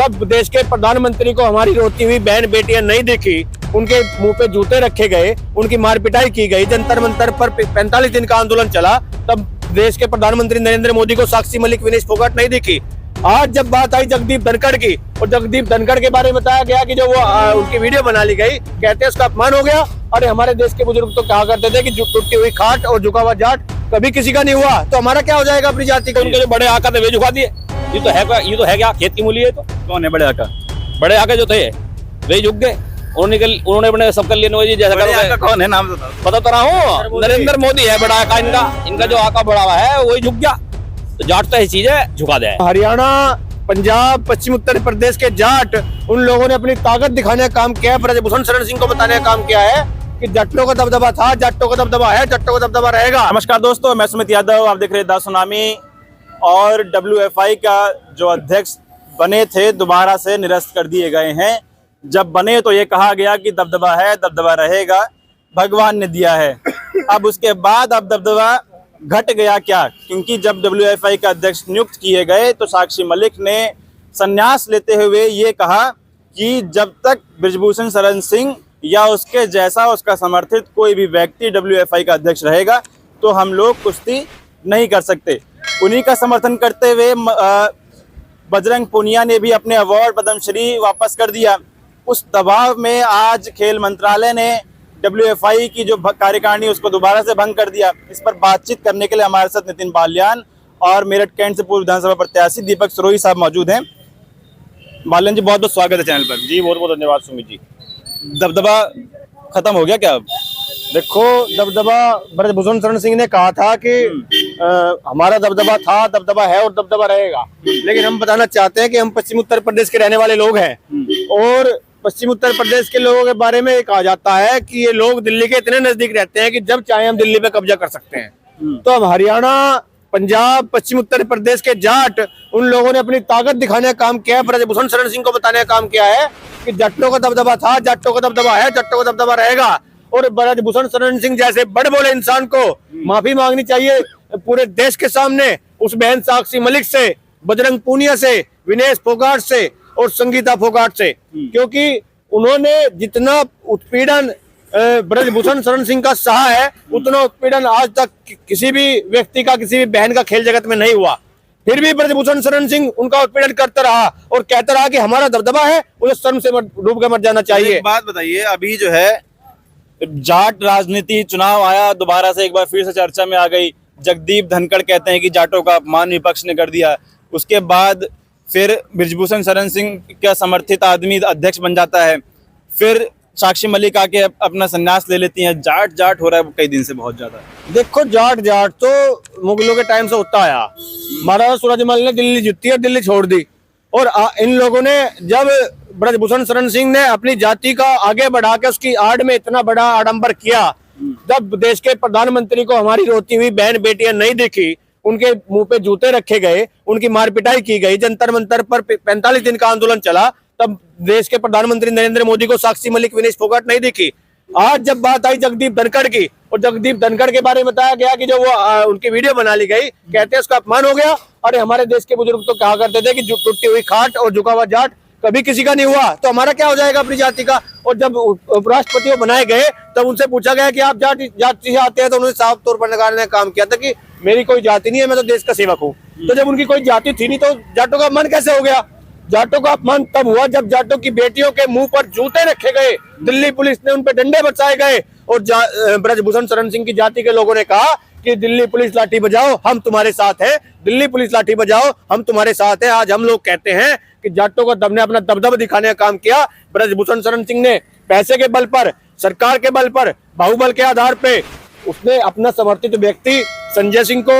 जब देश के प्रधानमंत्री को हमारी रोती हुई बहन बेटियां नहीं दिखी, उनके मुंह पे जूते रखे गए, उनकी मारपिटाई की गई, जंतर मंतर पर 45 दिन का आंदोलन चला, तब देश के प्रधानमंत्री नरेंद्र मोदी को साक्षी मलिक, विनेश फोगाट नहीं दिखी। आज जब बात आई जगदीप धनखड़ की, और जगदीप धनखड़ के बारे में बताया गया कि जो वो उनकी वीडियो बना ली गई, कहते हैं उसका अपमान हो गया। अरे हमारे देश के बुजुर्ग तो कहा करते थे कि टूटी हुई खाट और झुका हुआ जाट कभी किसी का नहीं हुआ, तो हमारा क्या हो जाएगा अपनी जाति का? उनके जो बड़े आका थे वे झुका दिए। ये तो है क्या खेत की मूली है? तो कौन है बड़े आका? बड़े आका जो थे वे झुक गए, उन्होंने अपने सबका लिए जैसा कौन है, नाम बता तो रहा हूँ, नरेंद्र मोदी है बड़ा आका इनका जो आका बड़ा हुआ है वही झुक गया। तो जाट तो ऐसी चीज है, झुका दे। हरियाणा, पंजाब, पश्चिम उत्तर प्रदेश के जाट उन लोगों ने अपनी ताकत दिखाने का काम किया है, ब्रजभूषण शरण सिंह को बताने का काम किया है कि जट्टों का दबदबा था, जट्टों का दबदबा है, जट्टों का दबदबा रहेगा। नमस्कार दोस्तों, मैं सुमित यादव, आप देख रहे हैं द सुनामी। और WFI का जो अध्यक्ष बने थे दोबारा से निरस्त कर दिए गए हैं। जब बने तो ये कहा गया कि दबदबा है, दबदबा रहेगा, भगवान ने दिया है। अब उसके बाद अब दबदबा घट गया क्या? क्योंकि जब WFI का अध्यक्ष नियुक्त किए गए तो साक्षी मलिक ने संन्यास लेते हुए ये कहा कि जब तक ब्रजभूषण शरण सिंह या उसके जैसा उसका समर्थित कोई भी व्यक्ति WFI का अध्यक्ष रहेगा तो हम लोग कुश्ती नहीं कर सकते। उन्हीं का समर्थन करते हुए बजरंग पूनिया ने भी अपने अवार्ड पद्मश्री वापस कर दिया। उस दबाव में आज खेल मंत्रालय ने WFI की जो कार्यकारिणी उसको दोबारा से भंग कर दिया। इस पर बातचीत करने के लिए हमारे साथ नितिन बाल्यान और मेरठ कैंट से पूर्व विधानसभा प्रत्याशी दीपक सरोही साहब मौजूद हैं। बाल्यान जी, बहुत बहुत स्वागत है चैनल पर। जी बहुत बहुत धन्यवाद सुमित जी। दबदबा खत्म हो गया क्या अब? देखो, दबदबा ब्रजभूषण शरण सिंह ने कहा था कि हमारा दबदबा था, दबदबा है और दबदबा रहेगा। लेकिन हम बताना चाहते हैं कि हम पश्चिम उत्तर प्रदेश के रहने वाले लोग हैं, और पश्चिम उत्तर प्रदेश के लोगों के बारे में कहा जाता है कि ये लोग दिल्ली के इतने नजदीक रहते हैं कि जब चाहे हम दिल्ली पे कब्जा कर सकते हैं। तो अब हरियाणा, पंजाब, पश्चिम उत्तर प्रदेश के जाट उन लोगों ने अपनी ताकत दिखाने का काम किया है, ब्रजभूषण शरण सिंह को बताने का काम किया है कि जट्टों का दबदबा था, जट्टों का दबदबा है, जट्टों का दबदबा रहेगा। और ब्रजभूषण शरण सिंह जैसे बड़े बोले इंसान को माफी मांगनी चाहिए पूरे देश के सामने, उस बहन साक्षी मलिक से, बजरंग पूनिया से, विनेश फोगाट से और संगीता फोगाट से, क्योंकि उन्होंने जितना उत्पीड़न ब्रजभूषण शरण सिंह का सहा है उतना उत्पीड़न आज तक किसी भी व्यक्ति का, किसी भी बहन का खेल जगत में नहीं हुआ। फिर भी ब्रजभूषण शरण सिंह उनका उत्पीड़न करता रहा और कहता रहा कि हमारा दबदबा है, उसे शर्म से डूब कर मर जाना चाहिए। एक बात बताइए, अभी जो है जाट राजनीति, चुनाव आया, दोबारा से एक बार फिर से चर्चा में आ गई। जगदीप धनखड़ कहते हैं कि जाटों का अपमान विपक्ष ने कर दिया। उसके बाद फिर ब्रजभूषण शरण सिंह का समर्थित आदमी अध्यक्ष बन जाता है, फिर साक्षी मलिक आके अपना संन्यास ले लेती हैं। जाट हो रहा है कई दिन से बहुत ज्यादा। देखो, जाट तो मुगलों के टाइम से होता आया। महाराजा सूरजमल ने दिल्ली जीती और दिल्ली छोड़ दी, और इन लोगों ने जब ब्रजभूषण शरण सिंह ने अपनी जाति का आगे बढ़ा के उसकी आड़ में इतना बड़ा आडंबर किया, जब देश के प्रधानमंत्री को हमारी रोती हुई बहन बेटियां नहीं दिखी, उनके मुंह पे जूते रखे गए, उनकी मारपिटाई की गई, जंतर मंतर पर 45 दिन का आंदोलन चला, तब देश के प्रधानमंत्री नरेंद्र मोदी को साक्षी मलिक, विनेश फोगाट नहीं दिखी। आज जब बात आई जगदीप धनखड़ की, और जगदीप धनखड़ के बारे में बताया गया कि जो वो उनकी वीडियो बना ली गई, कहते हैं उसका अपमान हो गया। अरे हमारे देश के बुजुर्ग तो कहा करते थे कि टूटी हुई खाट और झुका हुआ जाट कभी किसी का नहीं हुआ, तो हमारा क्या हो जाएगा अपनी जाति का? और जब उपराष्ट्रपति बनाए गए तब उनसे पूछा गया कि आप जाति से आते हैं, तो उन्होंने साफ तौर पर नकारने का काम किया था कि मेरी कोई जाति नहीं है, मैं तो देश का सेवक हूँ। तो जब उनकी कोई जाति थी नहीं तो जाटों का अपमान कैसे हो गया? जाटों का अपमान तब हुआ जब जाटों की बेटियों के मुंह पर जूते रखे गए, दिल्ली पुलिस ने उन पर डंडे बरसाए गए, और ब्रजभूषण शरण सिंह की जाति के लोगों ने कहा कि दिल्ली पुलिस लाठी बजाओ, हम तुम्हारे साथ हैं, दिल्ली पुलिस लाठी बजाओ, हम तुम्हारे साथ हैं। आज हम लोग कहते हैं कि जाटों को दबने अपना दबदबा दिखाने का काम किया। ब्रजभूषण शरण सिंह ने पैसे के बल पर, सरकार के बल पर, बाहुबल के आधार पे उसने अपना समर्थित व्यक्ति संजय सिंह को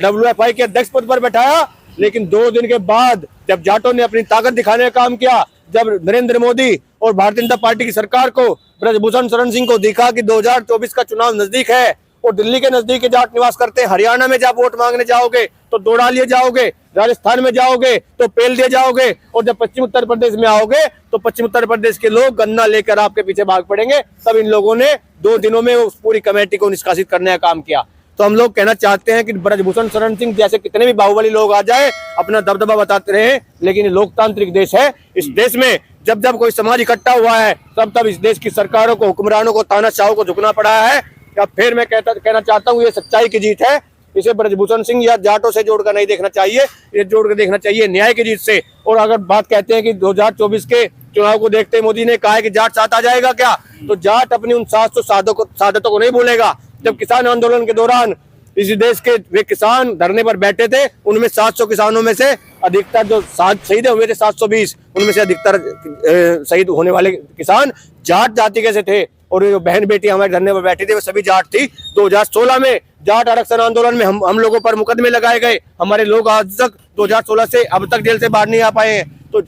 WFI के अध्यक्ष पद पर बैठाया। लेकिन 2 दिन के बाद जब जाटों ने अपनी ताकत दिखाने का काम किया, जब नरेंद्र मोदी और भारतीय जनता पार्टी की सरकार को ब्रजभूषण शरण सिंह को दिखा कि 2024 का चुनाव नजदीक है और दिल्ली के नजदीक के जाट निवास करते हैं, हरियाणा में जब वोट मांगने जाओगे तो दौड़ा लिए जाओगे, राजस्थान में जाओगे तो पेल दिए जाओगे, और जब पश्चिम उत्तर प्रदेश में आओगे तो पश्चिम उत्तर प्रदेश के लोग गन्ना लेकर आपके पीछे भाग पड़ेंगे। तब इन लोगों ने 2 दिनों में उस पूरी कमेटी को निष्कासित करने का काम किया। तो हम लोग कहना चाहते हैं कि ब्रजभूषण शरण सिंह जैसे कितने भी बाहुबली लोग आ जाए, अपना दबदबा बताते रहे, लेकिन ये लोकतांत्रिक देश है। इस देश में जब जब कोई समाज इकट्ठा हुआ है तब तब इस देश की सरकारों को, हुक्मरानों को, तानाशाहों को झुकना पड़ा है। या फिर मैं कहना चाहता हूँ ये सच्चाई की जीत है। इसे ब्रजभूषण सिंह या जाटों से जोड़कर नहीं देखना चाहिए, ये जोड़कर देखना चाहिए न्याय की जीत से। और अगर बात कहते हैं कि 2024 के चुनाव को देखते मोदी ने कहा है कि जाट साथ आ जाएगा क्या, तो जाट अपनी उन 700 साधकों को नहीं भूलेगा। जब किसान आंदोलन के दौरान इस देश के वे किसान धरने पर बैठे थे, उनमें 700 किसानों में से अधिकतर जो शहीद हुए थे 720, उनमें से अधिकतर शहीद होने वाले किसान जाट जाति के से थे। और जो बहन बेटी हमारे धरने पर बैठी थी वो सभी जाट थी। 2016 में जाट आरक्षण आंदोलन में हम लोगों पर मुकदमे लगाए गए। हमारे लोग आज तक 2016 से अब तक जेल से बाहर नहीं आ पाए हैं। तो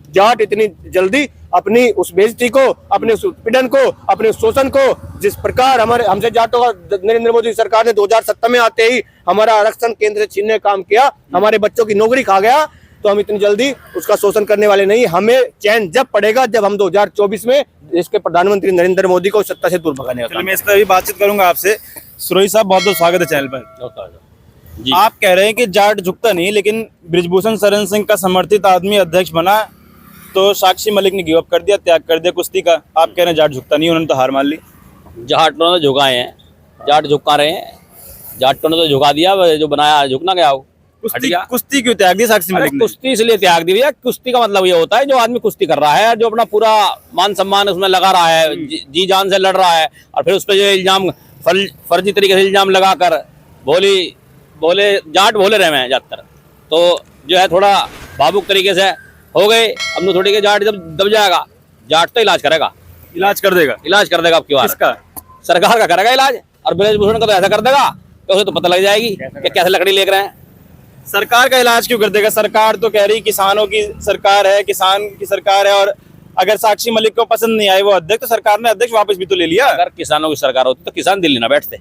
जाट इतनी जल्दी अपनी उस बेइज्जती को, अपने उस उत्पीड़न को, अपने उस शोषण को, जिस प्रकार हमसे जाटों का नरेंद्र मोदी सरकार ने 2017 में आते ही हमारा आरक्षण केंद्र से छीनने का काम किया, हमारे बच्चों की नौकरी खा गया, तो हम इतनी जल्दी उसका शोषण करने वाले नहीं। हमें चैन जब पड़ेगा जब हम 2024 में देश के प्रधानमंत्री नरेंद्र मोदी को सत्ता से दूर भगाने का। मैं इस पर भी बातचीत करूंगा आपसे। सुरोही साहब, बहुत बहुत स्वागत है चैनल पर। आप कह रहे हैं कि जाट झुकता नहीं, लेकिन ब्रिजभूषण शरण सिंह का समर्थित आदमी अध्यक्ष बना तो साक्षी मलिक ने गिव अप कर दिया, त्याग कर दिया कुश्ती का। आप कह रहे हैं जाट झुकता नहीं, उन्होंने तो हार मान ली। जाटों ने झुकाए हैं, जाट झुका रहे हैं, जाटों ने तो झुका दिया, जो बनाया झुकना गया हो। कुश्ती क्यों त्याग दी साक्षी मलिक ने? कुश्ती इसलिए त्याग दी भैया, कुश्ती का मतलब ये होता है जो आदमी कुश्ती कर रहा है, जो अपना पूरा मान सम्मान उसमें लगा रहा है, जी जान से लड़ रहा है, और फिर उस पर जो इल्जाम फर्जी तरीके से इल्जाम लगाकर बोले जाट बोले रहे हैं ज्यादातर, तो जो है थोड़ा भावुक तरीके से हो गए। अब थोड़ी के जाट जब दब जाएगा, जाट तो इलाज करेगा, इलाज कर देगा आपकी बात। किसका? सरकार का करेगा इलाज, और ब्रजभूषण का तो ऐसा कर देगा तो उसे तो पता लग जाएगी कि कैसे लकड़ी लेकर आए। सरकार का इलाज क्यों कर देगा? सरकार तो कह रही किसानों की सरकार है, किसान की सरकार है, और अगर साक्षी मलिक को पसंद नहीं आए वो अध्यक्ष, तो सरकार ने अध्यक्ष वापस भी तो ले लिया। अगर किसानों की सरकार होती तो किसान दिल्ली ना बैठते।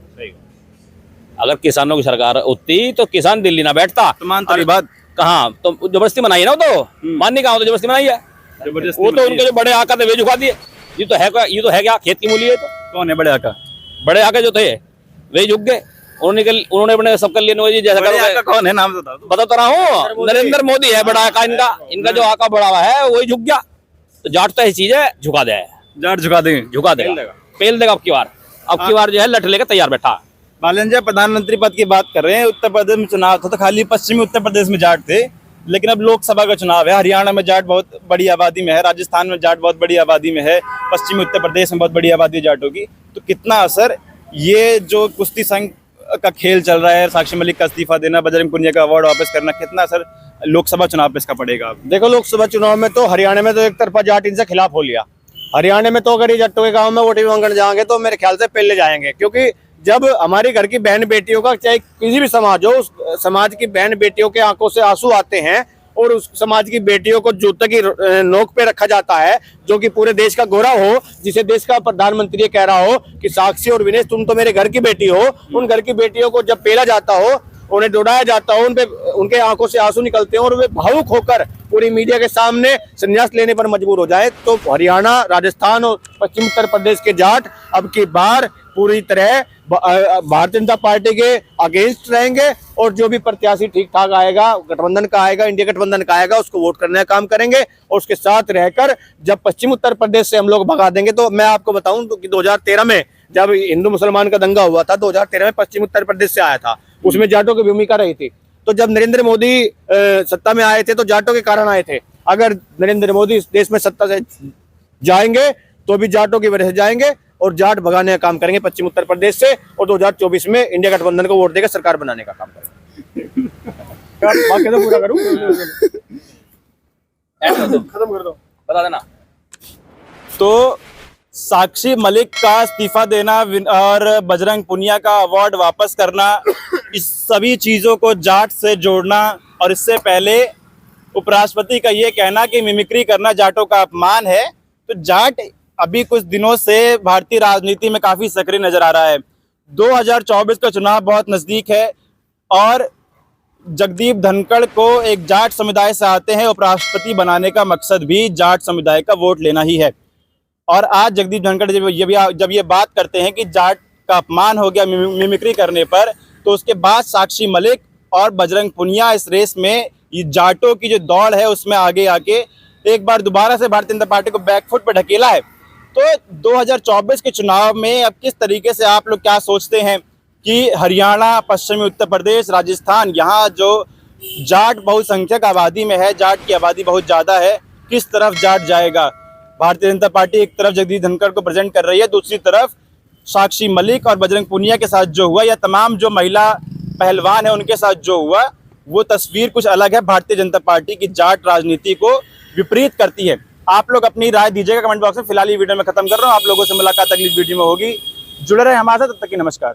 अगर किसानों की सरकार होती तो किसान दिल्ली ना बैठता। तो मानते बात कहाँ, तो जबरदस्ती बनाई है ना, तो मानने कहाँ, तो जबरदस्ती बनाई है। वो तो उनके जो बड़े आका थे वे झुका दिए। ये तो है क्या खेत की मूली है? तो कौन है बड़े आका? बड़े आका जो थे वे झुक गए, उन्होंने अपने सब कर लिया जी जैसा आका कौन है? नाम बता तो रहा हूँ, नरेंद्र मोदी है बड़ा आका। इनका जो आका बड़ा हुआ है वही झुक गया। तो जाट तो ऐसी चीज है, झुका दे, जाट झुका देगा, पेल देगा। अब की बार जो है लठ लेकर तैयार बैठा। बालन जी, प्रधानमंत्री पद की बात कर रहे हैं। उत्तर प्रदेश में चुनाव था तो खाली पश्चिमी उत्तर प्रदेश में जाट थे, लेकिन अब लोकसभा का चुनाव है। हरियाणा में जाट बहुत बड़ी आबादी में है, राजस्थान में जाट बहुत बड़ी आबादी में है, पश्चिमी उत्तर प्रदेश में बहुत बड़ी आबादी है जाटों की। तो कितना असर ये जो कुश्ती संघ का खेल चल रहा है, साक्षी मलिक का इस्तीफा देना, बजरंग पुनिया का अवार्ड वापस करना, कितना असर लोकसभा चुनाव पे इसका पड़ेगा? देखो, लोकसभा चुनाव में तो हरियाणा में तो एक तरफा जाट इनसे खिलाफ हो लिया। हरियाणा में तो अगर ये जट्टों के गांव में वोटिंग मांगने जाएंगे तो मेरे ख्याल से पहले जाएंगे, क्योंकि जब हमारे घर की बहन बेटियों का, चाहे किसी भी समाज हो, उस समाज की बहन बेटियों के आंखों से आंसू आते हैं और उस समाज की बेटियों को जूते की नोक पे रखा जाता है, जो कि पूरे देश का गौरव हो, जिसे देश का प्रधानमंत्री कह रहा हो कि साक्षी और विनेश तुम तो मेरे घर की बेटी हो। उन घर की बेटियों को जब पेला जाता हो, उन्हें डुडाया जाता हो, उनके आंखों से आंसू निकलते हैं और वे भावुक होकर पूरी मीडिया के सामने संन्यास लेने पर मजबूर हो जाए, तो हरियाणा, राजस्थान और पश्चिम उत्तर प्रदेश के जाट अब की बार पूरी तरह भारतीय जनता पार्टी के अगेंस्ट रहेंगे। और जो भी प्रत्याशी ठीक ठाक आएगा, गठबंधन का आएगा, इंडिया गठबंधन का आएगा, उसको वोट करने का काम करेंगे। और उसके साथ रहकर जब पश्चिम उत्तर प्रदेश से हम लोग भगा देंगे, तो मैं आपको बताऊं कि 2013 में जब हिंदू मुसलमान का दंगा हुआ था, 2013 में पश्चिम उत्तर प्रदेश से आया था, उसमें जाटों की भूमिका रही थी। तो जब नरेंद्र मोदी सत्ता में आए थे तो जाटों के कारण आए थे। अगर नरेंद्र मोदी इस देश में सत्ता से जाएंगे तो भी जाटों की वजह से जाएंगे और जाट भगाने का काम करेंगे पश्चिम उत्तर प्रदेश से, और 2024 में इंडिया गठबंधन को वोट देकर सरकार बनाने का काम करेंगे। तो पूरा करूं? खत्म कर दो, बता देना। तो साक्षी मलिक का इस्तीफा देना और बजरंग पुनिया का अवार्ड वापस करना, इस सभी चीजों को जाट से जोड़ना, और इससे पहले उपराष्ट्रपति का ये कहना कि मिमिक्री करना जाटों का अपमान है। तो जाट अभी कुछ दिनों से भारतीय राजनीति में काफी सक्रिय नजर आ रहा है। 2024 का चुनाव बहुत नजदीक है और जगदीप धनखड़ को एक जाट समुदाय से आते हैं। उपराष्ट्रपति बनाने का मकसद भी जाट समुदाय का वोट लेना ही है। और आज जगदीप धनखड़ जब ये बात करते हैं कि जाट का अपमान हो गया मिमिक्री करने पर, तो उसके बाद साक्षी मलिक और बजरंग पुनिया इस रेस में, ये जाटों की जो दौड़ है उसमें आगे आके एक बार दोबारा से भारतीय जनता पार्टी को बैकफुट पर ढकेला है। तो 2024 के चुनाव में अब किस तरीके से आप लोग क्या सोचते हैं कि हरियाणा, पश्चिमी उत्तर प्रदेश, राजस्थान, यहाँ जो जाट बहुसंख्यक आबादी में है, जाट की आबादी बहुत ज़्यादा है, किस तरफ जाट जाएगा? भारतीय जनता पार्टी एक तरफ जगदीश धनखड़ को प्रेजेंट कर रही है, दूसरी तरफ साक्षी मलिक और बजरंग पुनिया के साथ जो हुआ, या तमाम जो महिला पहलवान है उनके साथ जो हुआ, वो तस्वीर कुछ अलग है। भारतीय जनता पार्टी की जाट राजनीति को विपरीत करती है। आप लोग अपनी राय दीजिएगा कमेंट बॉक्स में। फिलहाल ये वीडियो में खत्म कर रहा हूँ, आप लोगों से मुलाकात अगली वीडियो में होगी। जुड़े रहे हमारे साथ, तब तक की नमस्कार।